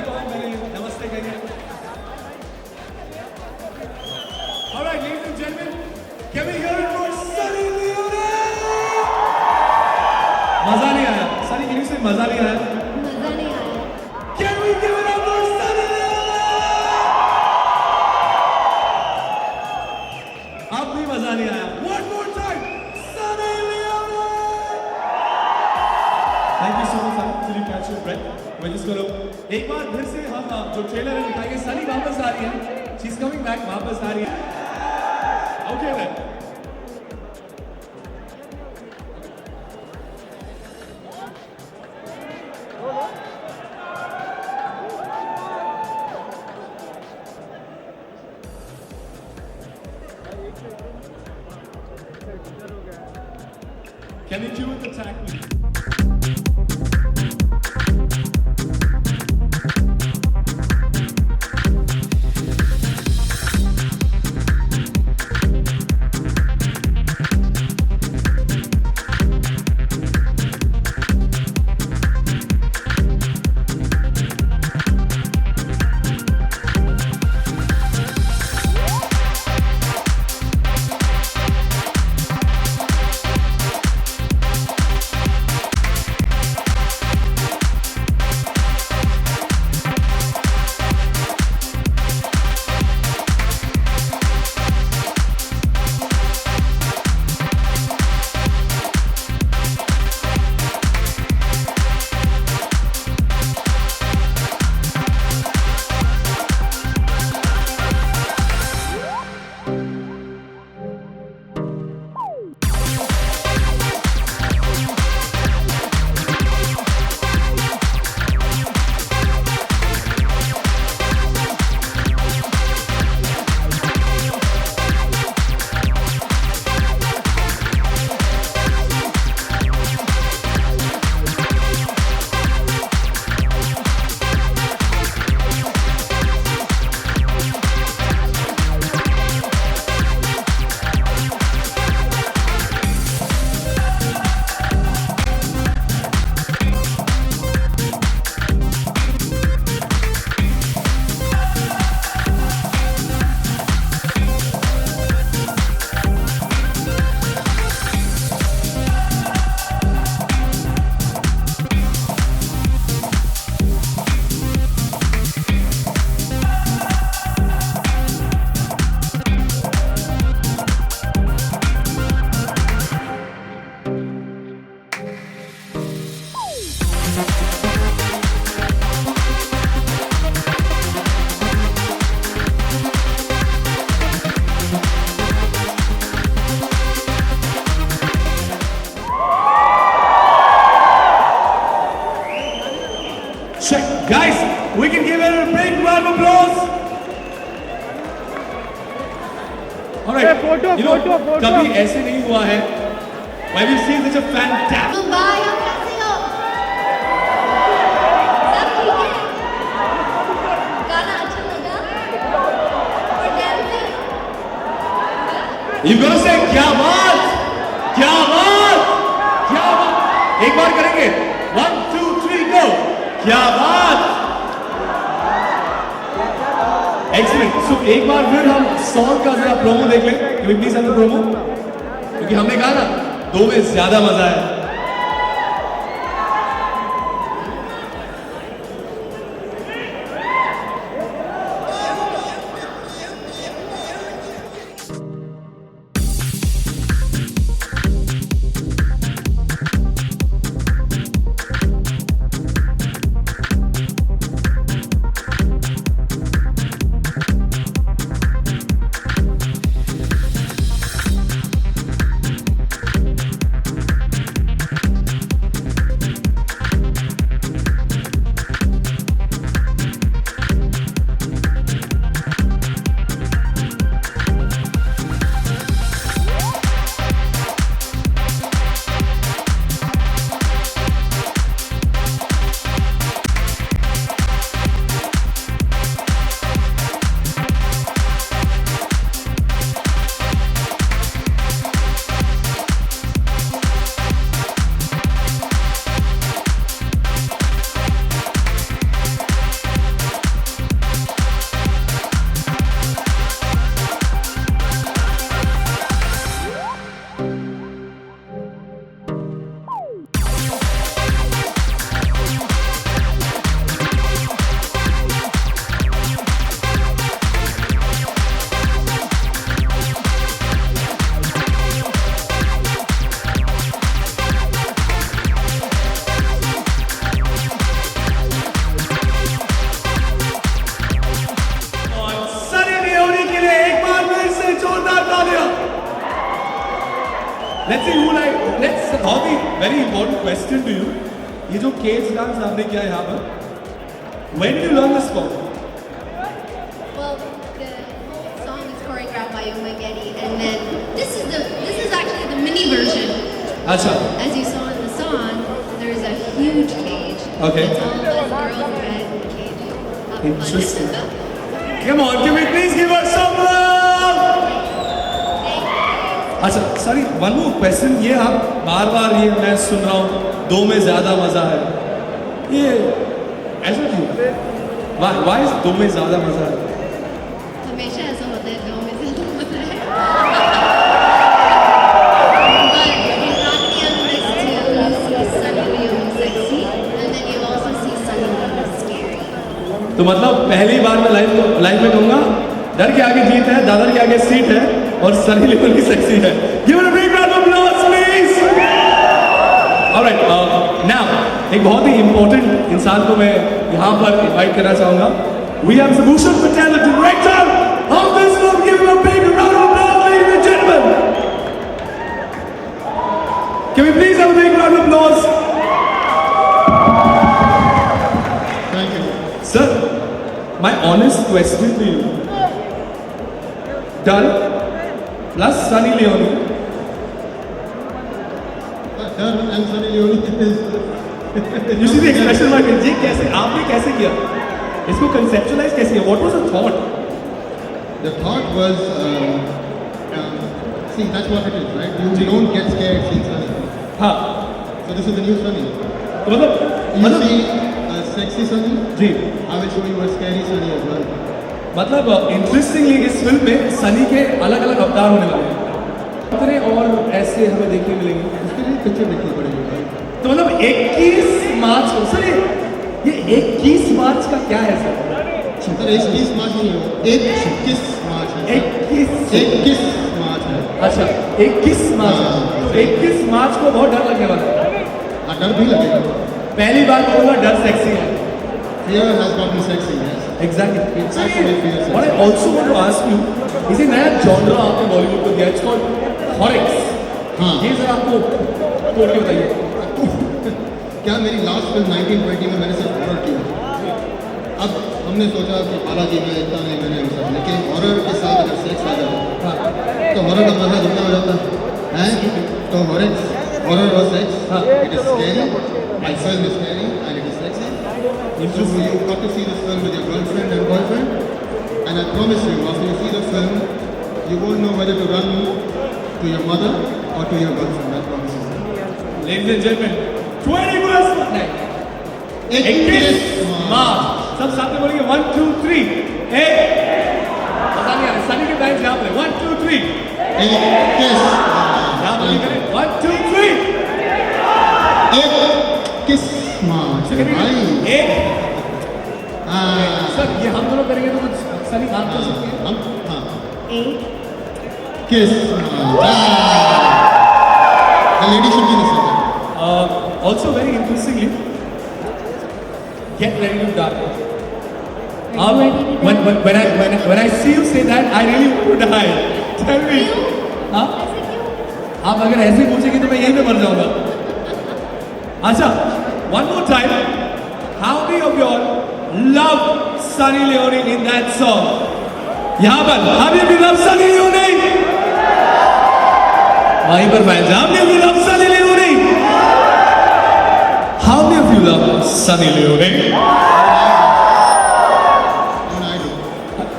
कौन मैंने नमस्ते कहिए. All right, ladies and gentlemen, can we hear it for Sunny Leone? मजा नहीं आया. Sunny, can you say मजा नहीं आया? मजा नहीं आया. Can we give it up for Sunny Leone? अब भी मजा नहीं आया. One more time, Sunny Leone. Thank you so much, Sunny. Till you catch your breath. We're just gonna एक बार फिर से हम जो ट्रेलर है दिखाएंगे. Sunny वापस आ रही है. She's coming back. वापस आ रही है. Okay then. Can you cue with the track, please? Guys, we can give it a big round of applause. All right. Photo. कभी ऐसे नहीं हुआ है. When you see such a fantastic. Mumbai आप कैसे हो? सब ठीक है? गाना अच्छा लगा? और dancing? You gonna say क्या बात? क्या बात? क्या बात? एक बार करेंगे. 1, 2, 3, go. क्या बात? Excellent. So एक बार फिर हम सॉन्ग का जरा प्रोमो देख लें. Can we please have the promo? क्योंकि हमने कहा ना 2 में ज्यादा मजा है. very important question to you. ये जो cage dance आपने किया यहाँ पर, when did you learn this form? Well, the whole song is choreographed by Umagedi, and then this is actually the mini version. अच्छा. As you saw in the song, there's a huge cage. Okay. It's all those girls in red in the cage. Interesting. Come on, can we please give us some love? अच्छा, sorry, one more question. ये आप बार-बार ये मैं सुन रहा हूँ, दो में ज़्यादा मज़ा है. ये ऐसा क्यों? Why is दो में ज़्यादा मज़ा है? हमेशा ऐसा होता है, दो में ज़्यादा मज़ा है. But in Ragini MMS 2, you see Sunny Leone sexy, and then you also see Sunny Leone scary. तो मतलब पहली बार मैं लाइफ में कहूँगा, डर के आगे जीत है, दादर के आगे सीट है, और सनी लियोन की सेक्सी है. Give it a big round of applause, please. Alright, now एक बहुत ही important इंसान को मैं यहाँ पर invite करना चाहूँगा. We have Bhushan Patel, the director of this film. Give him a big round of applause, ladies and gentlemen. Can we please have a big round of applause? Thank you. Sir, my honest question to you. Done plus Sunny Leone. Done and Sunny Leone is. You see the expression my face. ये कैसे आपने कैसे किया? इसको conceptualize कैसे किया? What was the thought? The thought was, see, that's what it is, right? You don't get scared seeing Sunny. हाँ. So this is the new Sunny. तो You see a sexy Sunny. Ji. I will show you a scary Sunny as well. मतलब interestingly इस film में सनी के अलग अलग अवतार होने वाले हैं. कितने और ऐसे हमें देखने मिलेंगे? उसके लिए पिक्चर देखनी पड़ेगी भाई. तो मतलब 21 मार्च को सर ये 21 मार्च का क्या है सर? सर 21 मार्च नहीं हो, 21 मार्च है. 21 मार्च है. अच्छा 21 मार्च. 21 मार्च को बहुत डर लगने वाला है. हाँ, डर भी लगेगा. पहली बार बोलूँगा डर सेक्सी है. Fear has got me sexy, yes. Exactly. It's actually fear sexy. What I also want to ask you, इसे नया genre आपने बॉलीवुड को दिया. It's called horrors. हाँ. ये सर आपको तोड़ के बताइए. क्या मेरी लास्ट फिल्म 1920 में मैंने सिर्फ हॉरर किया. अब हमने सोचा कि बालाजी में इतना नहीं मैंने हो सकता, लेकिन हॉरर के साथ अगर सेक्स आ जाए तो हॉरर का मजा दुगना हो जाता है. तो हॉरर और sex, it is scary. My film is scary and it is sexy. So you got to see this film with your girlfriend and boyfriend, and I promise you, after you see the film, you won't know whether to run to your mother or to your girlfriend. I promise you. Ladies and gentlemen, 21st night. 21 मार्च. सब साथ में बोलेंगे 1 2 3. पता नहीं यार सनी के time यहाँ पे 1 2 3. यहाँ पे करें 1 2 3. किस मार्च भाई. सर ये हम दोनों करेंगे तो कुछ सनी आप कर सकते हैं. हम हाँ. 8 किस मार्च. The lady should be in the center. Also very interestingly, get ready to die. When I see you say that, I really want to die. Tell me. हाँ? आप अगर ऐसे पूछेंगे तो मैं यहीं पे मर जाऊंगा. अच्छा, one more time. How many of you all love Sunny Leone in that song? यहाँ पर, how many of you love Sunny Leone? वहीं पर fans. How many of you love Sunny Leone? How many of you love Sunny Leone?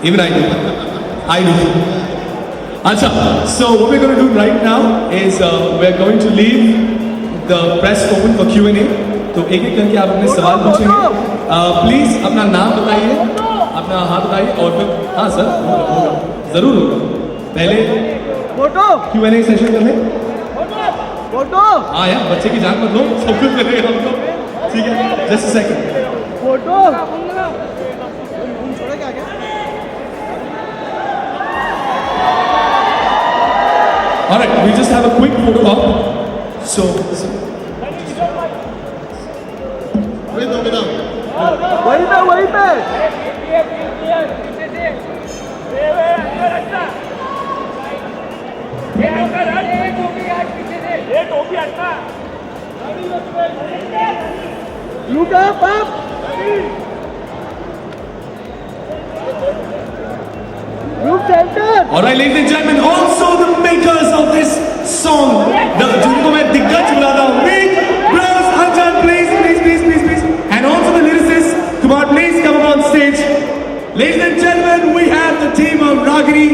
Even I do. I do. Acha, so what we're going to do right now is we're going to leave the press open for Q&A. तो एक एक करके आप अपने सवाल पूछेंगे. Please अपना नाम बताइए, अपना हाथ बताइए और फिर हाँ सर होगा जरूर होगा. पहले Q&A सेशन कर लें. फोटो. हाँ यार बच्चे की जान मत लो, सब कुछ करेंगे हम लोग. ठीक है, just a second. Photo. All right, we just have a quick photo op. So. वहीं पे. Look up. Look center. All right, ladies and gentlemen, also the makers of this song, जिनको मैं दिग्गज बुलाता हूँ, Meet Bros Anjan, please, and also the lyricist, Kumar, please come up on stage. Ladies and gentlemen, we have the team of Ragini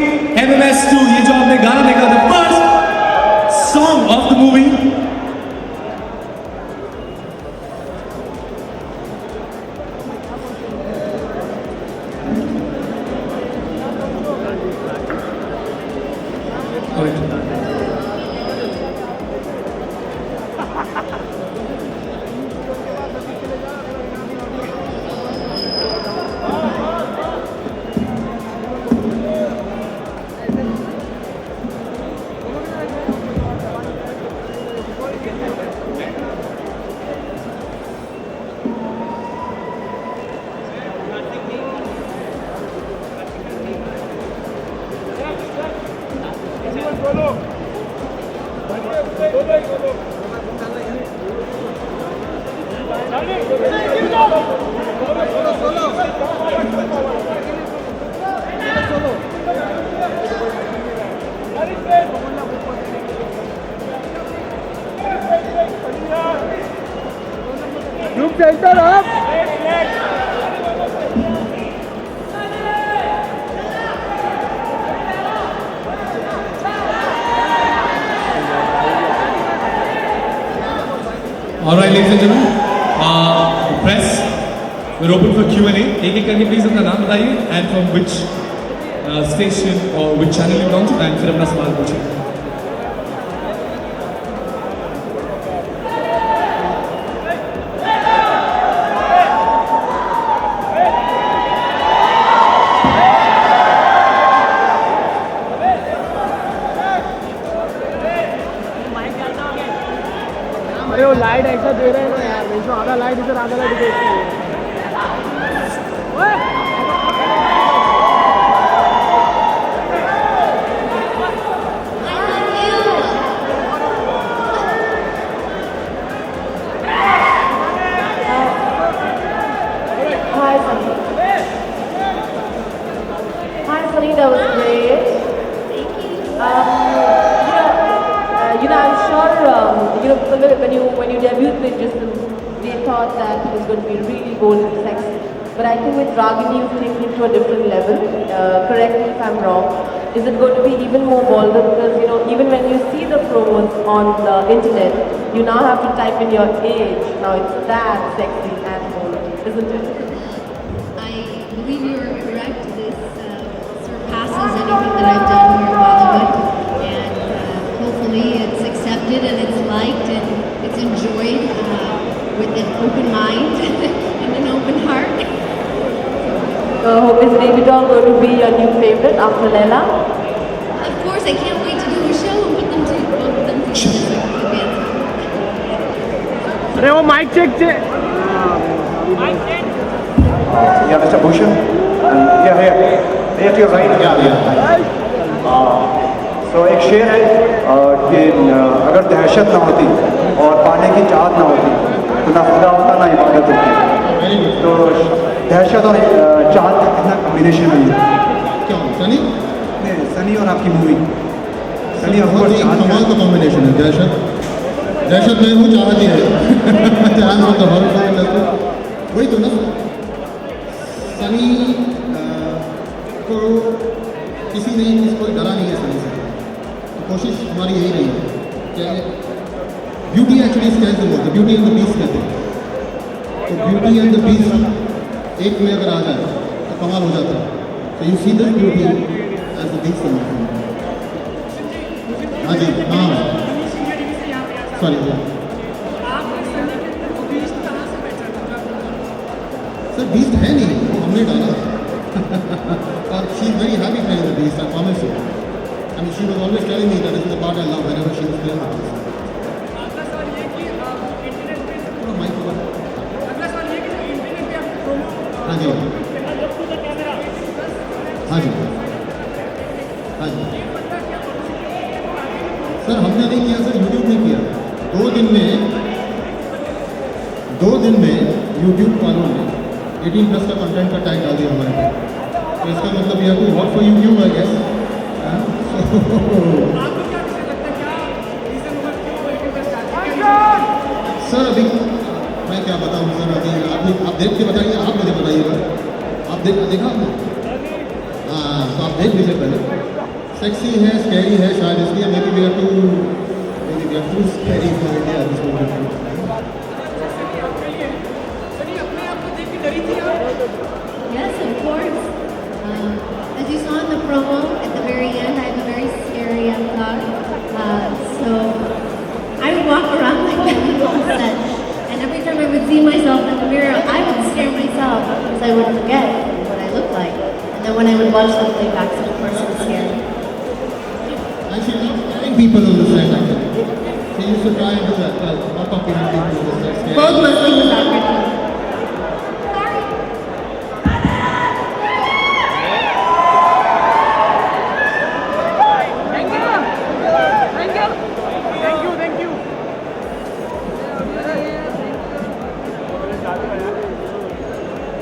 MMS 2. ये जो आपने गाना देखा, the first song of the movie. Look center up. All right, ladies and gentlemen, press, we're open for Q&A. एक करके please अपना नाम बताइए and from which station or which channel you belong to, and फिर अपना सवाल पूछिए. अरे वो लाइट ऐसा दे रहे हैं ना यार, वैसे आधा लाइट इधर आधा लाइट इधर. Hi, Sunny, that was great. I'm sure, when you debuted with just they thought that it was going to be really bold and sexy. But I think with Ragini, you've taken it to a different level. Correct me if I'm wrong. Is it going to be even more bolder? Because, even when you see the promos on the internet, you now have to type in your age. Now it's that sexy and bold, isn't it? I believe you are correct. This surpasses anything that I've done here in Bollywood, and hopefully it's accepted and it's liked and it's enjoyed with an open mind and an open heart. Is Baby Doll going to be your new favorite after Leela? Of course, I can't wait to do a show and put them both of them together. अरे वो mike check. Yeah, Mr. Bhushan. Yeah, to your right. So एक शेर है कि अगर दहशत ना होती और पाने की चाहत ना होती तो ना खुदा होता ना इबादत होती. तो दहशत और चाहत का कितना कॉम्बिनेशन है. क्या सनी? नहीं, सनी और आपकी मूवी. सनी और बहुत ही कमाल का कॉम्बिनेशन है. दहशत में हूँ, चाहत ही है. वही तो ना. सनी को किसी ने कोई डरा नहीं है सनी से. तो कोशिश हमारी यही रही है कि beauty actually scan the word, beauty and the beast कहते हैं. तो ब्यूटी एंड द बीस्ट एक में अगर आ जाए तो कमाल हो जाता है. तो you see the beauty as the beast. हाँ जी, हाँ सॉरी सर, बीस्ट है नहीं, वो हमने डाला. और she is very happy playing the beast, I promise you. I mean, she was always telling me that this is the part I love whenever she was playing with this. हाँ जी, हाँ जी, हाँ जी. सर हमने नहीं किया sir, YouTube ने किया. 2 दिन में 2 दिन में YouTube वालों ने 18 प्लस का कंटेंट का टैग डाल दिया हमारे पे, तो इसका मतलब यह कोई what for YouTube I guess. Sir अभी मैं क्या बताऊँ सर, अभी आप देख के बताइए, आप मुझे बताइएगा। आप देखा आपने? हाँ, तो आप देख लीजिए पहले। सेक्सी है, स्कैरी है, शायद इसलिए maybe we are too scary for India this movie. Yes, of course. As you saw in the promo, at the very end, I have a very scary avatar. So I would walk around like that on set. And every time I would see myself in the mirror, I would scare myself because I would forget what I looked like. And then when I would watch the playback, of course, it was scary. And she loves scaring people on the set actually. She used to try and do that, not copying people on the set. Both Muslim was African.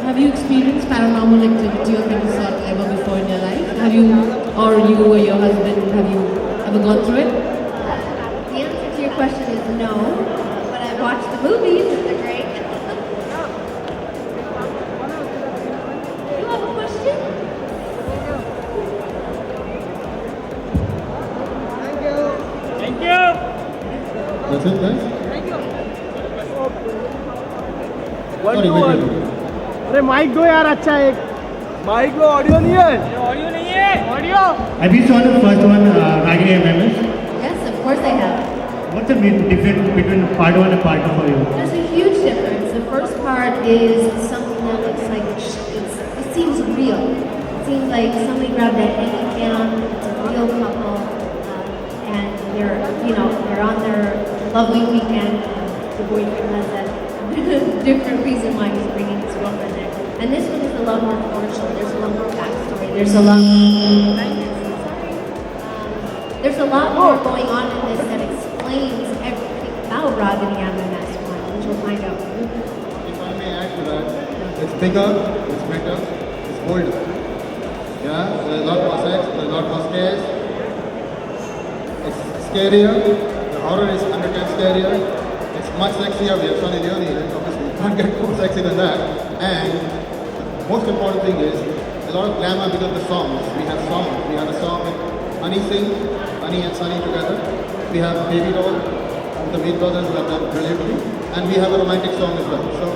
Have you experienced paranormal activity of any sort ever before in your life? Have you, or you or your husband, have you ever gone through it? The answer to your question is no, but I've watched the movies and they're great. You have a question? That's it, guys? Sorry, wait. अरे mic दो यार, अच्छा एक mic दो, audio नहीं है, audio. Have you saw the first one, Ragini MMS? Yes, of course I have. What's the difference between part 1 and part 2 for you? There's a huge difference. The first part is something that looks like it seems real. It seems like somebody grabbed a hanging cam. It's a real couple, and they're on their lovely weekend. The boyfriend has that different reason why he's bringing his girlfriend there. And this one is a lot more commercial. There's a lot more backstory. There's a lot. There's a lot more going on in this that explains everything about Ragini MMS one, which we'll find out. If I may add to that, it's bigger, it's better, it's bolder. Yeah, there's a lot more sex, there's a lot more scares. It's scarier, the horror is 100 times scarier. It's much sexier, we have Sunny Leone, and obviously you can't get more sexy than that. And the most important thing is, a lot of glamour because of the songs. We have songs. We have a song with Honey Singh, Honey and Sunny together. We have Baby Doll, the Meat Brothers who have done brilliantly. And we have a romantic song as well. So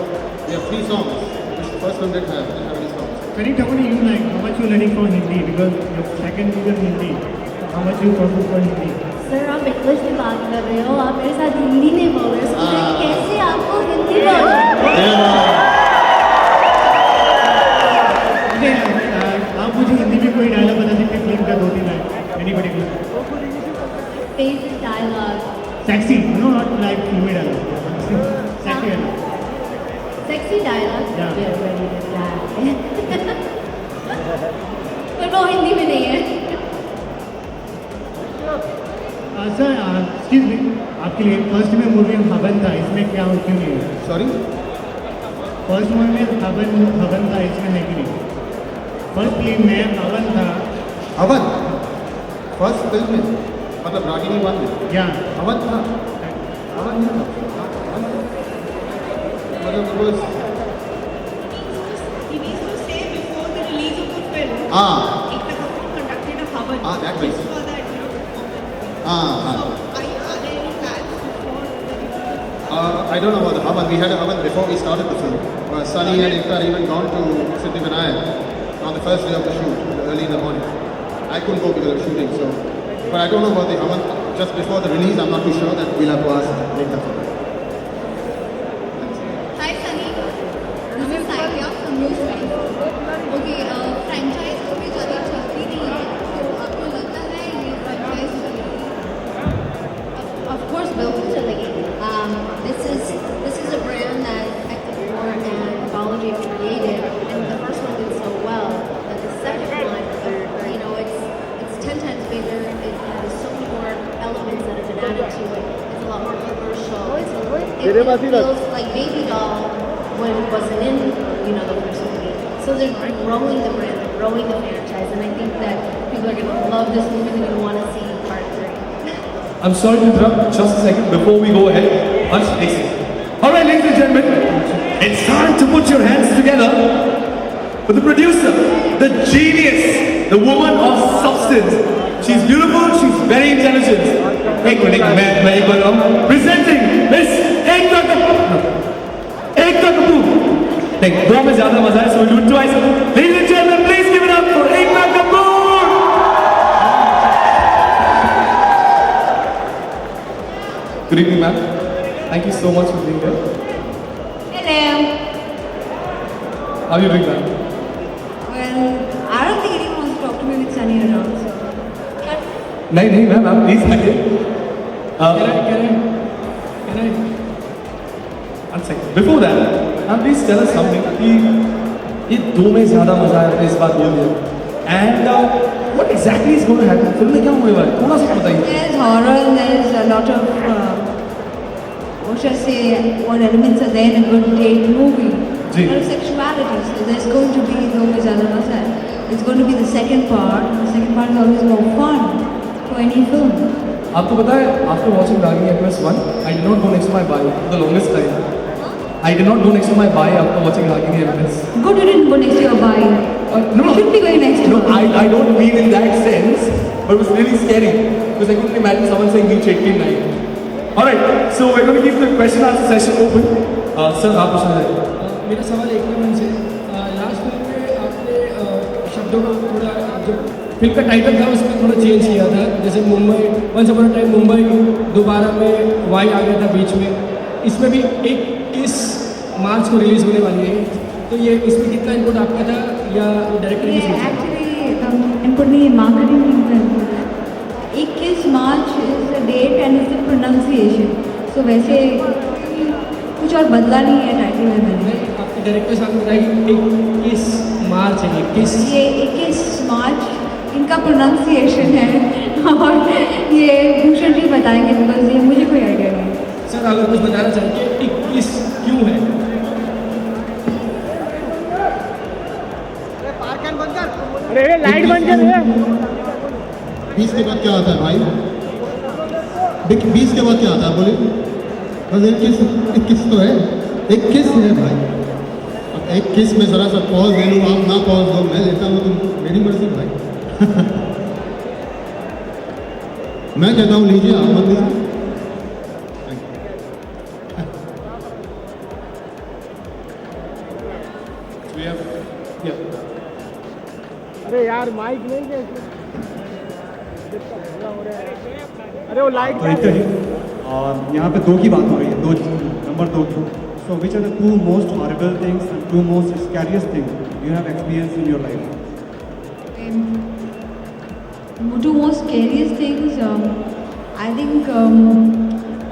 we have 3 songs, which the first one did have, and have any songs. Can you tell me how much you're learning for Hindi? Because your second is Hindi. So how much you focus for Hindi? Sir आप English में बात कर रहे हो, आप मेरे साथ हिंदी में बोल रहे हो, so मैं कैसे आपको हिंदी बोलूं? Okay, आप मुझे हिंदी में कोई डायलॉग बता सकते हैं फिल्म का 2-3 line? Any particular? Basic dialogue. Sexy, no, not like filmy dialogue. Sexy dialogue. Sexy dialogue? Yeah. Get ready to die. पर वो हिंदी में नहीं है. सर एक्सक्यूज मी, आपके लिए फर्स्ट में मूवी हवन था, इसमें क्या हो क्यों नहीं है? Sorry? फर्स्ट मूवी में हवन था, इसमें है कि नहीं? फर्स्ट फिल्म में हवन था। हवन? फर्स्ट फिल्म में? मतलब रागिनी 1 में? या हवन था? हवन नहीं था? मतलब it was... He needs to say before the release of the film. Conducted a Havan. That way. Just for that, Ah. So, are there any plans before the release? I don't know about the Havan. We had a Havan before we started the film. Sunny and Iktar even gone to Siddhivinayak on the first day of the shoot, early in the morning. I couldn't go because of shooting, so... But I don't know about the Havan. Just before the release, I'm not too sure. That we'll have to ask later. Hi Sunny, this is Saitya from News 24. Okay, franchise तो भी ज़्यादा चलती नहीं है, तो आपको लगता है ये franchise चलेगी? Of course, बिल्कुल चलेगी. This is a brand that Hector and Balaji created, and the first one did so well that the second one, it's 10 times bigger. It has so many more elements that have been added to it. It's a lot more commercial. It feels like Baby Doll wasn't in, you know, the first movie. So they're growing the brand, they're growing the franchise, and I think that people are going to love this movie. They're going to want to see part 3. I'm sorry to interrupt just a second before we go ahead. Much exit. Alright, ladies and gentlemen, it's time to put your hands together for the producer, the genius, the woman of substance. She's beautiful, she's very intelligent. एक minute मैं एक बार आऊँ. Presenting Miss Ekta Kapoor. देख, दो में ज़्यादा मजा है, so we'll do it twice. Ladies and gentlemen, please give it up for Ekta Kapoor. Good evening, ma'am. Thank you so much for being here. Hello. How are you doing, ma'am? Well, I don't think anyone wants to talk to me with Sunny around, so. नहीं ma'am please आइए. Can I? One second. Before that, please tell us something कि ये दो में ज़्यादा मजा आया आपने इस बात बोल दिया. And what exactly is going to happen? Film में क्या होने वाला है? थोड़ा सा बताइए. There's horror, there's a lot of, what should I say, what elements are there in a good date movie. Ji. A lot of sexuality, so there's going to be दो में ज़्यादा मजा है. It's going to be the second part. The second part is always more fun for any film. आपको पता है, after watching Ragini MMS 1, I did not go next to my bike for the longest time. I did not go next to my bike after watching Ragini MMS. Good you didn't go next to your bike. No, You should be going next to no, her. I don't mean in that sense, but it was really scary because I couldn't imagine someone saying reach 89. Alright, so we're going to keep the question answer session open. Sir, आप पूछना है. मेरा सवाल एक number से last film में आपने शब्दों का थोड़ा जो फिल्म का टाइटल था उसमें थोड़ा चेंज किया था. जैसे Mumbai once upon a time Mumbai, दोबारा में वाई आ गया था बीच में. इसमें भी 21 मार्च को रिलीज होने वाली है. तो ये इसमें कितना इनपुट आपका था या डायरेक्टली Yeah, actually, input नहीं है, marketing team का input है. 21 March is the date and is the pronunciation. So वैसे कुछ और बदला नहीं है टाइटल में मैंने. आपके डायरेक्टर साहब ने बताया 21 मार्च है. 21 ये 21 मार्च इनका प्रोनाउंसिएशन है और ये भूषण जी बताएंगे बिकॉज ये मुझे कोई आइडिया नहीं है. सर अगर कुछ बताना चाहिए 21 क्यों है? अरे लाइट बंद कर रे. 20 के बाद क्या आता है भाई? 20 के बाद क्या आता है बोले? बस 21 तो है. 21 है भाई. अब 21 में जरा सा पॉज ले लूँ, आप ना पॉज दो, मैं लेता हूँ, तो मेरी मर्जी भाई. मैं कहता हूँ लीजिए, आप मत लीजिए. अरे यार माइक नहीं है इसमें. अरे वो लाइट तो एक ही और यहाँ पे दो की बात हो रही है. दो नंबर 2 की. So which are the 2 most horrible things and 2 most scariest things you have experience in your life? Two most scariest things, I think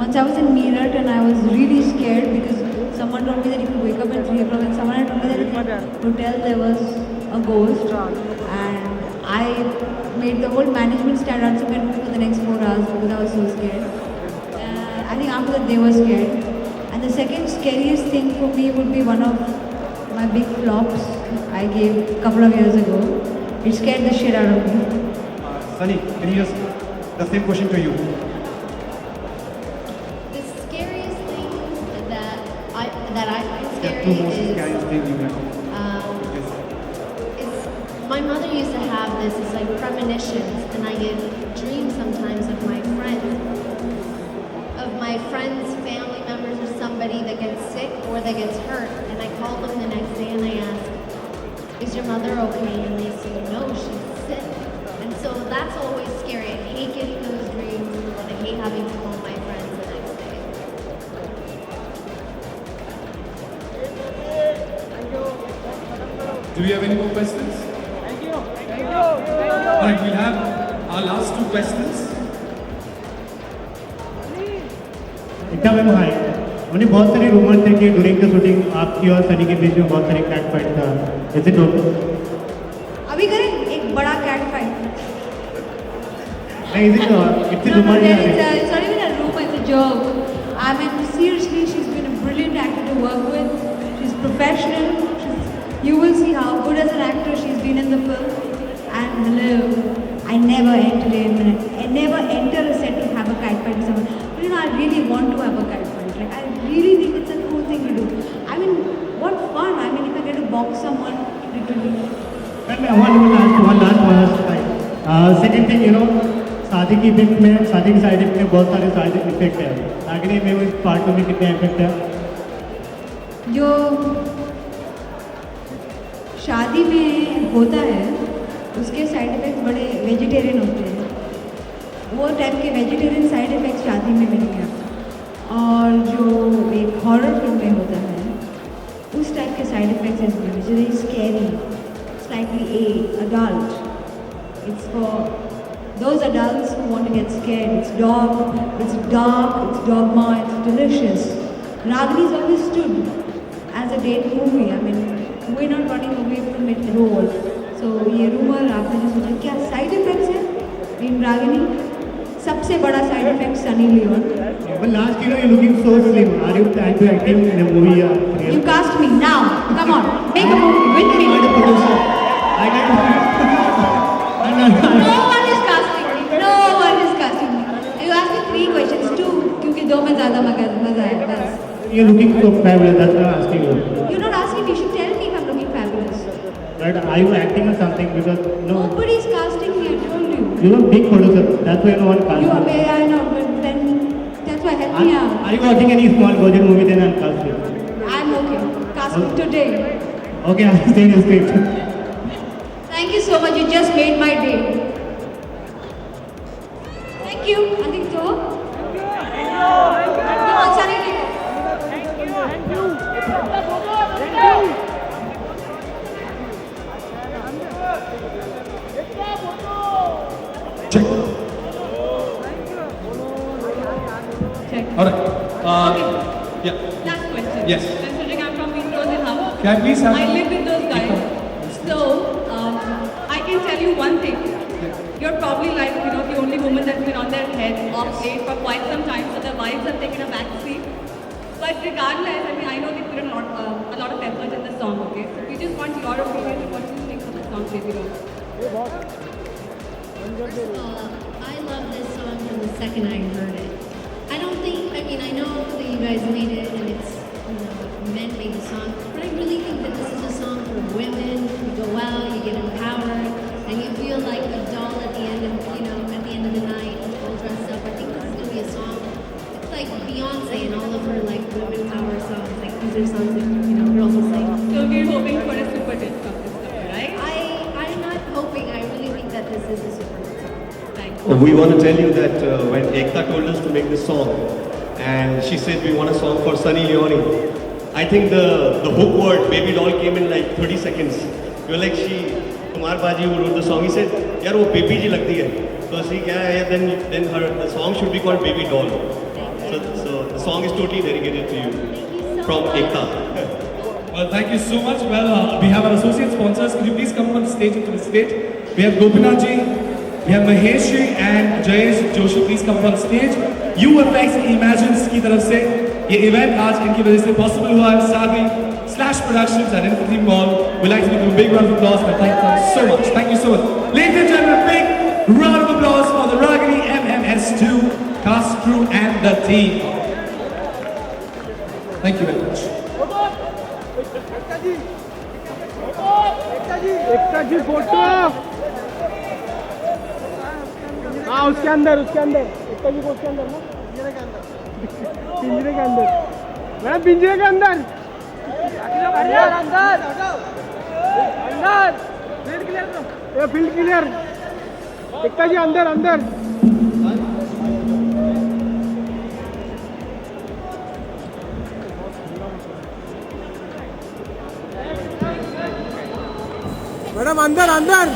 once I was in Meerut and I was really scared because someone told me that you could wake up at 3 o'clock and someone had told me that in the hotel there was a ghost and I made the whole management stand outside my room for the next 4 hours because I was so scared. I think after that they were scared. And the second scariest thing for me would be one of my big flops I gave a couple of years ago. It scared the shit out of me. Sunny, can you just the same question to you? The scariest thing that I find Yeah, scary 2 most is, scariest things you have. Yes. is my mother used to have this. It's like premonitions, and I get dreams sometimes of my friends, family members, or somebody that gets sick or that gets hurt, and I call them the next day and I ask, "Is your mother okay?" And they say, "No, she's sick." And so that's always scary. I hate getting those dreams, and I hate having to call my friends the next day. Do we have any more questions? Alright, we'll have our last 2 questions. Ekta ma'am hi. मैंने बहुत सारे rumour थे कि during the shooting आपकी और सनी के बीच में बहुत सारे कैट फाइट था. Is it okay? अभी करें एक बड़ा कैट फाइट. नहीं, इज इट इट्स रूमर है. It's not even a rumor, it's a joke. I mean, seriously, she's been a brilliant actor to work with. She's professional. You will see how good as an actor she's been in the film. And hello, I never enter a set to have a kite fight with someone. But I really want to have a kite fight. Like, I really think it's a cool thing to do. I mean, what fun! I mean, if I get to box someone, literally. one last second thing शादी की effect में शादी की side effect में बहुत सारे side effect है रागिनी में उस पार्ट में कितने इफेक्ट है जो शादी में होता है उसके साइड इफेक्ट्स बड़े वेजिटेरियन होते हैं वो टाइप के वेजिटेरियन साइड इफेक्ट्स शादी में मिल गया और जो एक हॉरर फिल्म में होता है उस टाइप के side effects is very scary slightly adult. It's for those adults who want to get scared. It's dark, it's dogma, it's delicious. Ragini's always stood as a date movie. I mean, we're not running away from it at all. So ये rumor आपने जो सोचा क्या side effects है in Ragini? सबसे बड़ा side effect Sunny Leone. But last year you're looking so slim. Are you trying to acting in a movie? You cast me now. Come on, make a movie with me. I got No one is casting me. No one is casting me. You asked me 3 questions, 2 क्योंकि 2 में ज़्यादा मज़ा आया बस. You're looking so fabulous. That's why I'm asking you. You're not asking me. You should tell me if I'm looking fabulous. Right? Are you acting or something? Because Nobody's casting me. I told you. You are a big producer. That's why no one casts You you. are. I know, but then that's why help me out. Are you watching any small budget movie? Then I'll cast you. I'm okay. Cast me today. Okay, I'll stay in your script. Thank you so much. You just made my day. Thank you. I think so. Come on, Sunny. Check. Check. All right. Yeah. Last question. Yes. Considering I'm from East Coast and House, Can I please have? I live with those guys. So, I can tell you one thing. You're probably like, the only woman that's been on their head off stage for quite some time, so their wives have taken a back seat. But regardless, I mean, I know they put a lot of effort in the song, okay? So we just want your opinion on what you think of the song, Baby Doll. First of all, I love this song from the second I heard it. I know that you guys made it and it's, men made the song, but I really think that this is a song for women. You go out, you get empowered, and you feel like a doll at the end of, at the end of the night, all dressed up. I think this is gonna be a song. It's like Beyonce and all of her like women power songs. Like these are songs that girls will sing. So we're hoping for a super hit from this song, right? I'm not hoping. I really think that this is a super hit song. Thank you. We want to tell you that when Ekta told us to make this song, and she said we want a song for Sunny Leone, I think the hook word Baby Doll came in like 30 seconds. We were like, Kumar Baji who wrote the song, he said, yaar wo baby ji lagti hai. So she then the song should be called Baby Doll. So the song is totally dedicated to you from Ekta. Well, thank you so much. Well, we have our associate sponsors. Could you please come on the stage to the stage? We have Gopinath ji, we have Mahesh ji and Jayesh Joshi. Please come on stage. UFX Imagines की तरफ से ये event आज इनकी वजह से possible हुआ है. साथ ही Slash Productions and Infinity Mall. We'd like to give you a big round of applause and thank you so much. Thank you so much. Ladies and gentlemen, big round of applause for the Ragini MMS2 cast, crew and the team. Thank you very much. Ekta ji photo हाँ उसके अंदर एकता जी को उसके अंदर ना पिंजरे के अंदर मैडम पिंजरे के अंदर अंदर फील्ड क्लियर एकता जी अंदर मैडम अंदर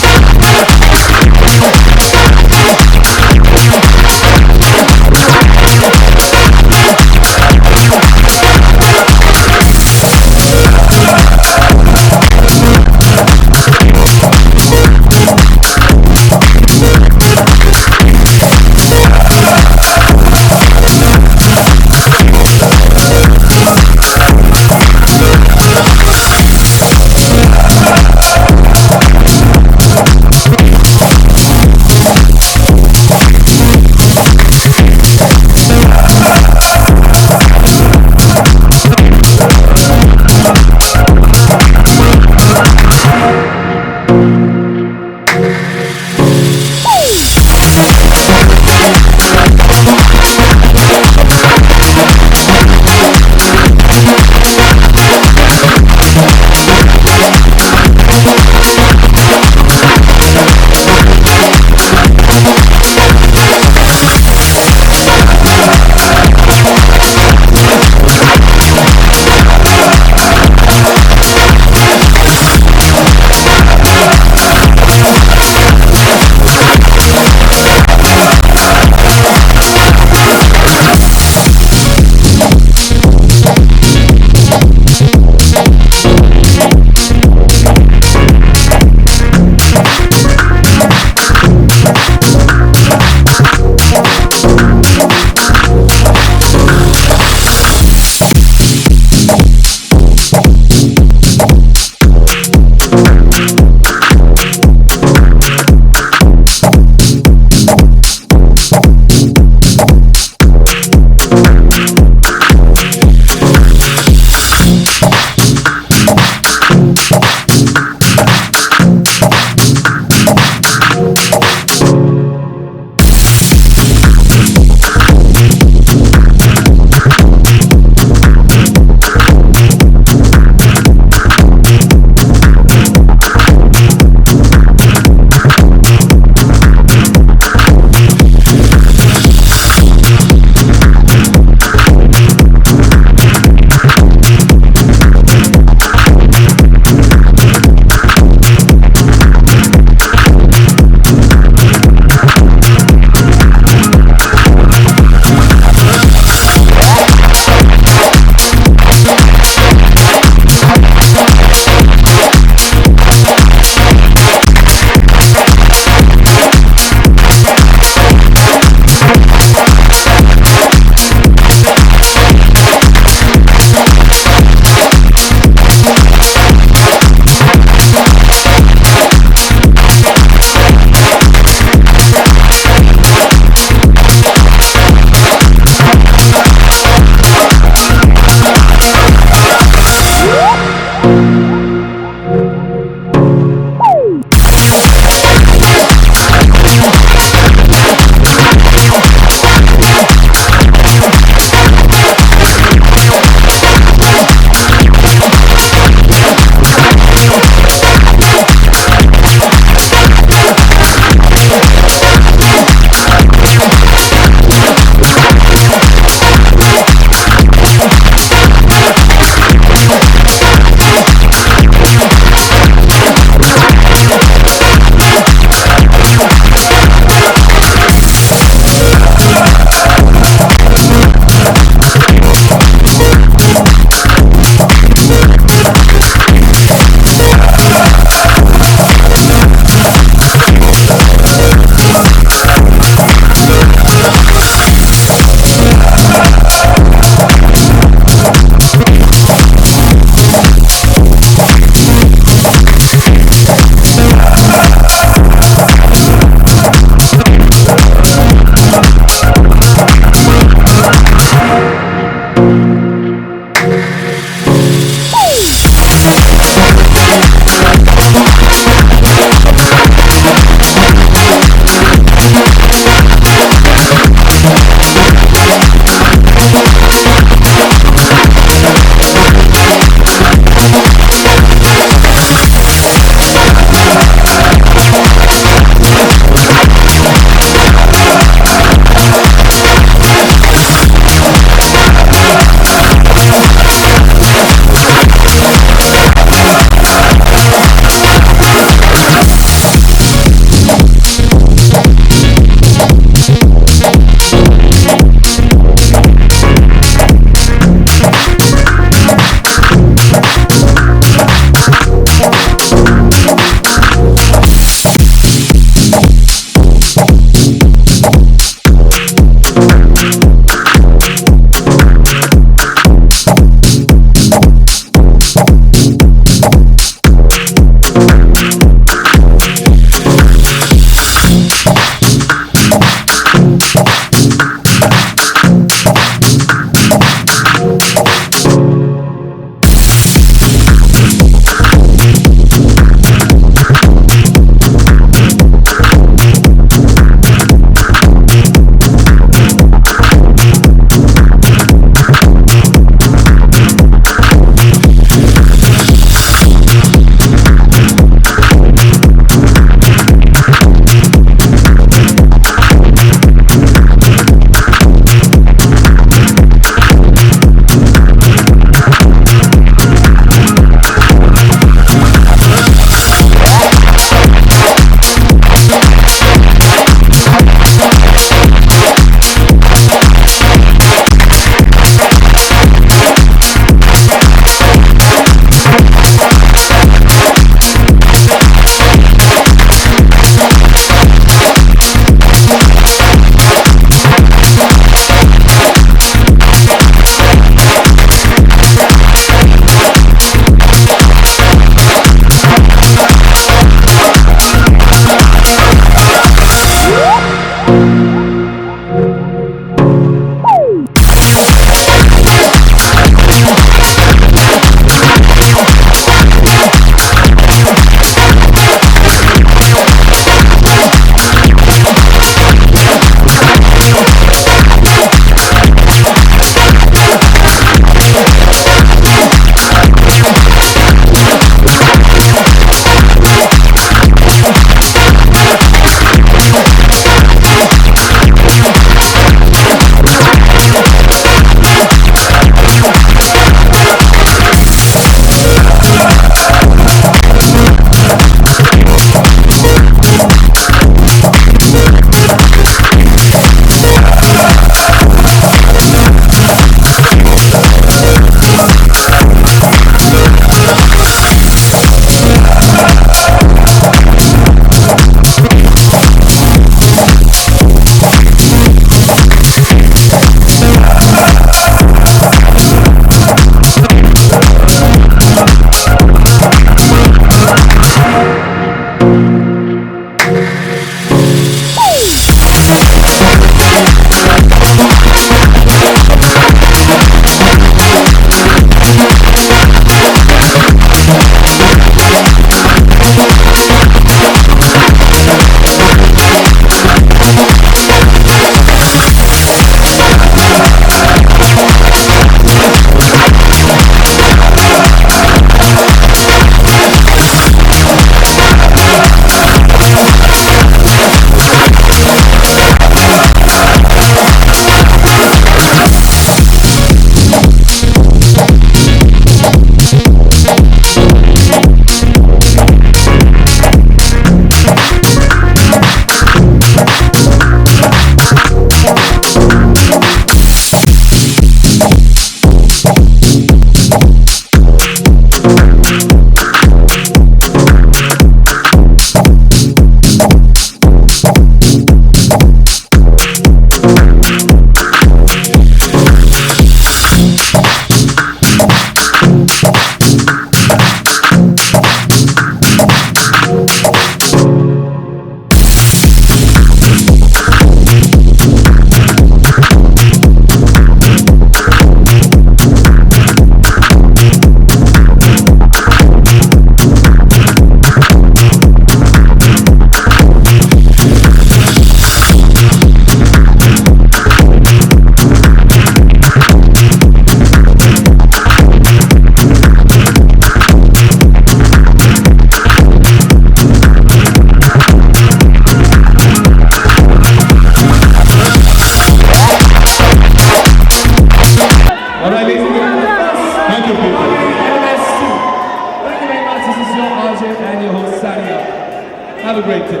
Have a great day.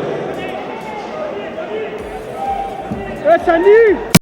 Sanjeev!